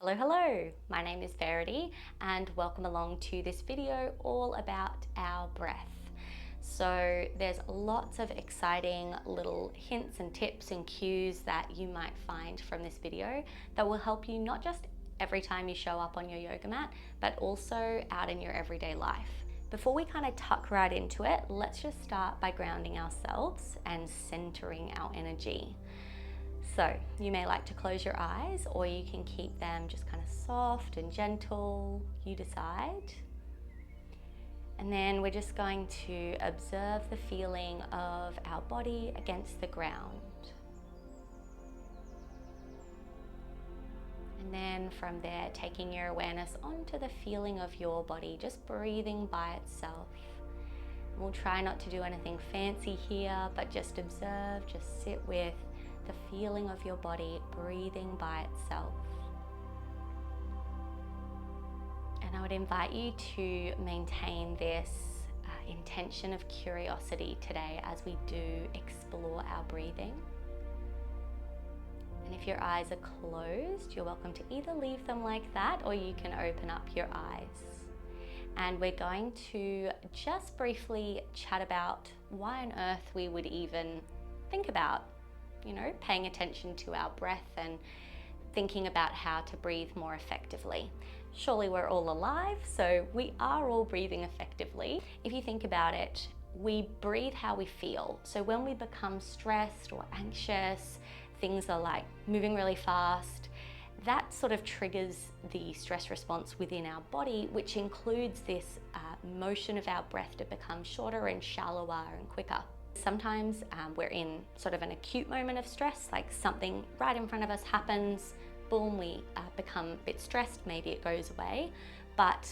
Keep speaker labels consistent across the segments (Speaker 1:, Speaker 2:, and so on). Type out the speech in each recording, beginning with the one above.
Speaker 1: Hello, hello, my name is Verity and welcome along to this video all about our breath. So there's lots of exciting little hints and tips and cues that you might find from this video that will help you not just every time you show up on your yoga mat, but also out in your everyday life. Before we kind of tuck right into it, let's just start by grounding ourselves and centering our energy. So you may like to close your eyes or you can keep them just kind of soft and gentle, you decide. And then we're just going to observe the feeling of our body against the ground. And then from there, taking your awareness onto the feeling of your body, just breathing by itself. We'll try not to do anything fancy here, but just observe, just sit with the feeling of your body breathing by itself. And I would invite you to maintain this intention of curiosity today as we do explore our breathing. And if your eyes are closed, you're welcome to either leave them like that or you can open up your eyes. And we're going to just briefly chat about why on earth we would even think about paying attention to our breath and thinking about how to breathe more effectively. Surely we're all alive, so we are all breathing effectively. If you think about it, we breathe how we feel. So when we become stressed or anxious, things are like moving really fast, that sort of triggers the stress response within our body, which includes this motion of our breath to become shorter and shallower and quicker. Sometimes we're in sort of an acute moment of stress, like something right in front of us happens, boom, we become a bit stressed, maybe it goes away. But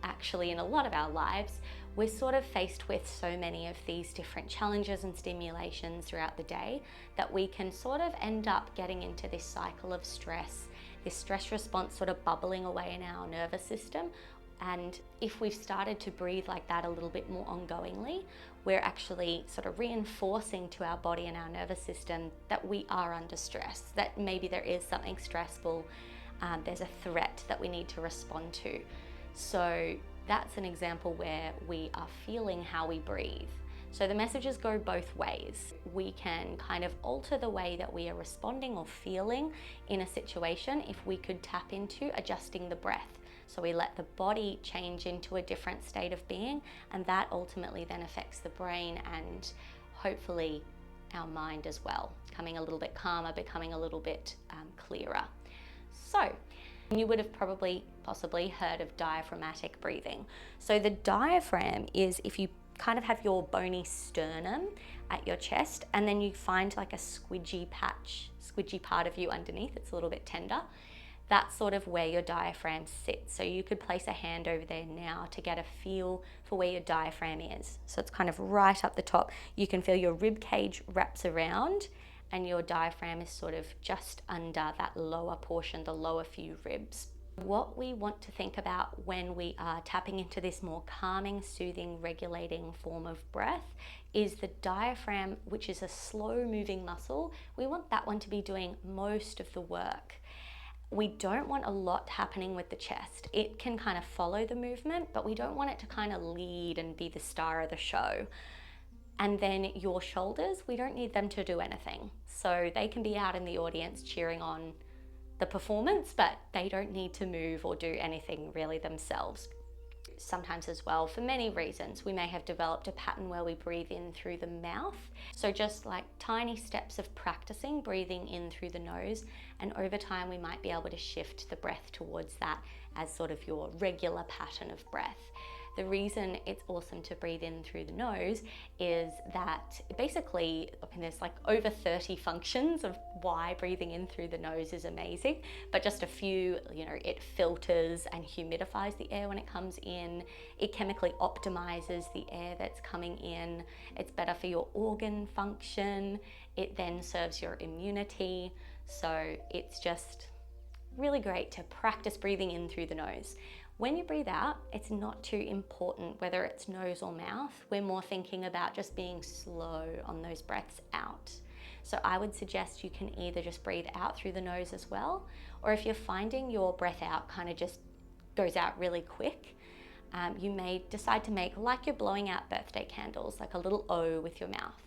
Speaker 1: actually in a lot of our lives, we're sort of faced with so many of these different challenges and stimulations throughout the day that we can sort of end up getting into this cycle of stress, this stress response sort of bubbling away in our nervous system. And if we've started to breathe like that a little bit more ongoingly, we're actually sort of reinforcing to our body and our nervous system that we are under stress, that maybe there is something stressful, there's a threat that we need to respond to. So that's an example where we are feeling how we breathe. So the messages go both ways. We can kind of alter the way that we are responding or feeling in a situation if we could tap into adjusting the breath. So we let the body change into a different state of being, and that ultimately then affects the brain and hopefully our mind as well, becoming a little bit calmer, becoming a little bit clearer. So you would have possibly heard of diaphragmatic breathing. So the diaphragm is if you kind of have your bony sternum at your chest and then you find like a squidgy part of you underneath, it's a little bit tender. That's sort of where your diaphragm sits. So you could place a hand over there now to get a feel for where your diaphragm is. So it's kind of right up the top. You can feel your rib cage wraps around and your diaphragm is sort of just under that lower portion, the lower few ribs. What we want to think about when we are tapping into this more calming, soothing, regulating form of breath is the diaphragm, which is a slow moving muscle. We want that one to be doing most of the work. We don't want a lot happening with the chest. It can kind of follow the movement, but we don't want it to kind of lead and be the star of the show. And then your shoulders, we don't need them to do anything. So they can be out in the audience cheering on the performance, but they don't need to move or do anything really themselves. Sometimes as well, for many reasons, we may have developed a pattern where we breathe in through the mouth. So just like tiny steps of practicing breathing in through the nose, and over time we might be able to shift the breath towards that as sort of your regular pattern of breath. The reason it's awesome to breathe in through the nose is that basically, there's like over 30 functions of why breathing in through the nose is amazing, but just a few, it filters and humidifies the air when it comes in. It chemically optimizes the air that's coming in. It's better for your organ function. It then serves your immunity. So it's just really great to practice breathing in through the nose. When you breathe out, it's not too important whether it's nose or mouth. We're more thinking about just being slow on those breaths out. So I would suggest you can either just breathe out through the nose as well, or if you're finding your breath out kind of just goes out really quick, you may decide to make like you're blowing out birthday candles, like a little O with your mouth.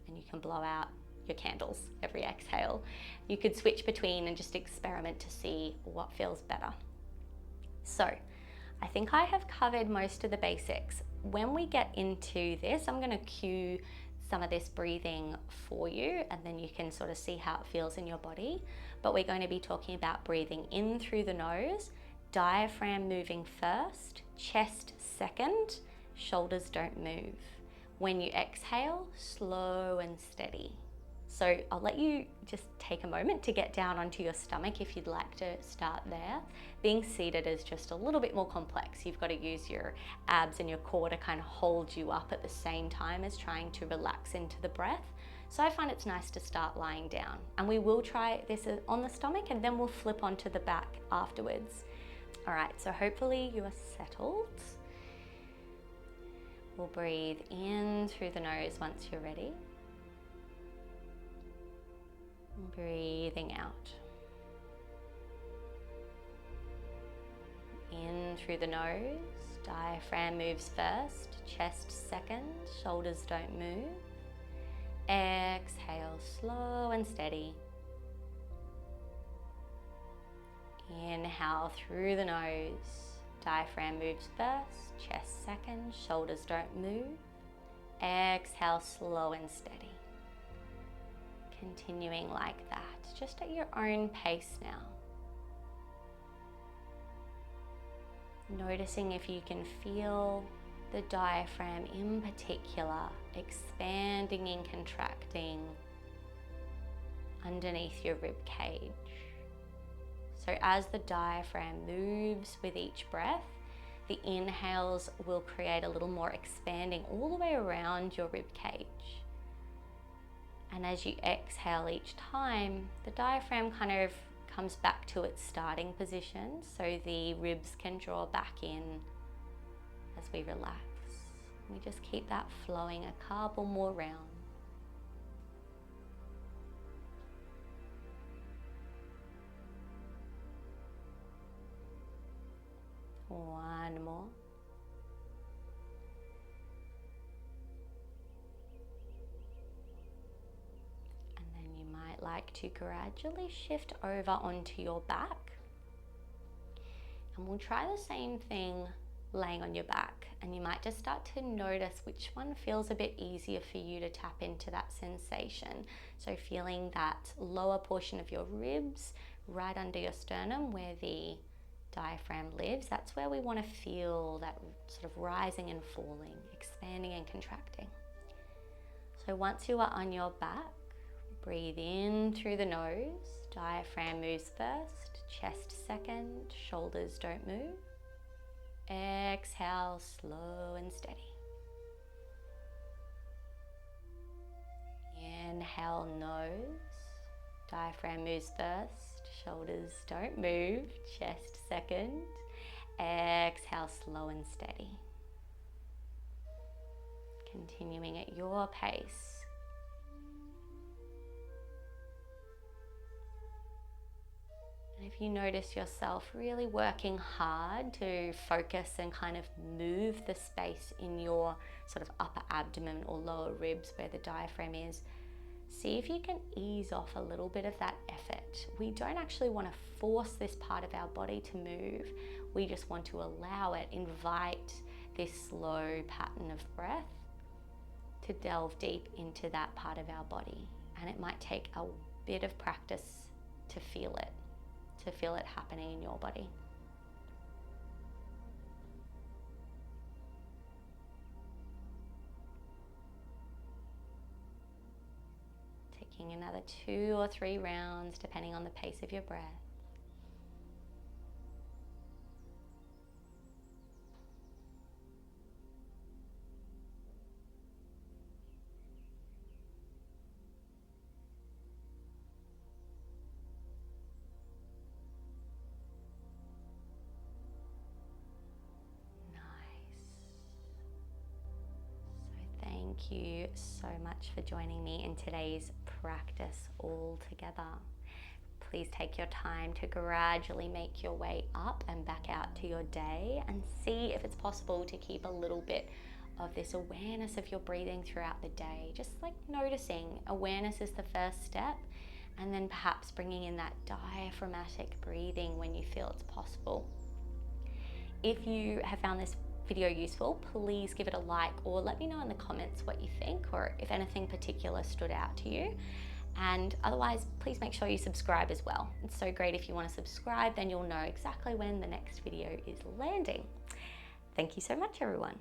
Speaker 1: And you can blow out your candles every exhale. You could switch between and just experiment to see what feels better. So I think I have covered most of the basics. When we get into this, I'm going to cue some of this breathing for you, and then you can sort of see how it feels in your body. But we're going to be talking about breathing in through the nose, diaphragm moving first, chest second, shoulders don't move. When you exhale, slow and steady. So I'll let you just take a moment to get down onto your stomach if you'd like to start there. Being seated is just a little bit more complex. You've got to use your abs and your core to kind of hold you up at the same time as trying to relax into the breath. So I find it's nice to start lying down. And we will try this on the stomach and then we'll flip onto the back afterwards. All right, so hopefully you are settled. We'll breathe in through the nose once you're ready. Breathing out. In through the nose, diaphragm moves first, chest second, shoulders don't move. Exhale, slow and steady. Inhale through the nose, diaphragm moves first, chest second, shoulders don't move. Exhale, slow and steady. Continuing like that, just at your own pace now. Noticing if you can feel the diaphragm in particular expanding and contracting underneath your rib cage. So as the diaphragm moves with each breath, the inhales will create a little more expanding all the way around your rib cage. And as you exhale each time, the diaphragm kind of comes back to its starting position, so the ribs can draw back in as we relax. We just keep that flowing a couple more rounds. One more. Like to gradually shift over onto your back, and we'll try the same thing laying on your back, and you might just start to notice which one feels a bit easier for you to tap into that sensation. So feeling that lower portion of your ribs right under your sternum where the diaphragm lives, that's where we want to feel that sort of rising and falling, expanding and contracting. So once you are on your back, breathe in through the nose, diaphragm moves first, chest second, shoulders don't move. Exhale, slow and steady. Inhale, nose, diaphragm moves first, shoulders don't move, chest second. Exhale, slow and steady. Continuing at your pace. And if you notice yourself really working hard to focus and kind of move the space in your sort of upper abdomen or lower ribs where the diaphragm is, see if you can ease off a little bit of that effort. We don't actually want to force this part of our body to move. We just want to allow it, invite this slow pattern of breath to delve deep into that part of our body. And it might take a bit of practice to feel it happening in your body. Taking another 2 or 3 rounds depending on the pace of your breath. thank you so much for joining me in today's practice all together. Please take your time to gradually make your way up and back out to your day, and see if it's possible to keep a little bit of this awareness of your breathing throughout the day. Just like noticing. Awareness is the first step, and then perhaps bringing in that diaphragmatic breathing when you feel it's possible. If you have found this video useful, please give it a like, or let me know in the comments what you think, or if anything particular stood out to you. And otherwise, please make sure you subscribe as well. It's so great if you want to subscribe, then you'll know exactly when the next video is landing. Thank you so much, everyone.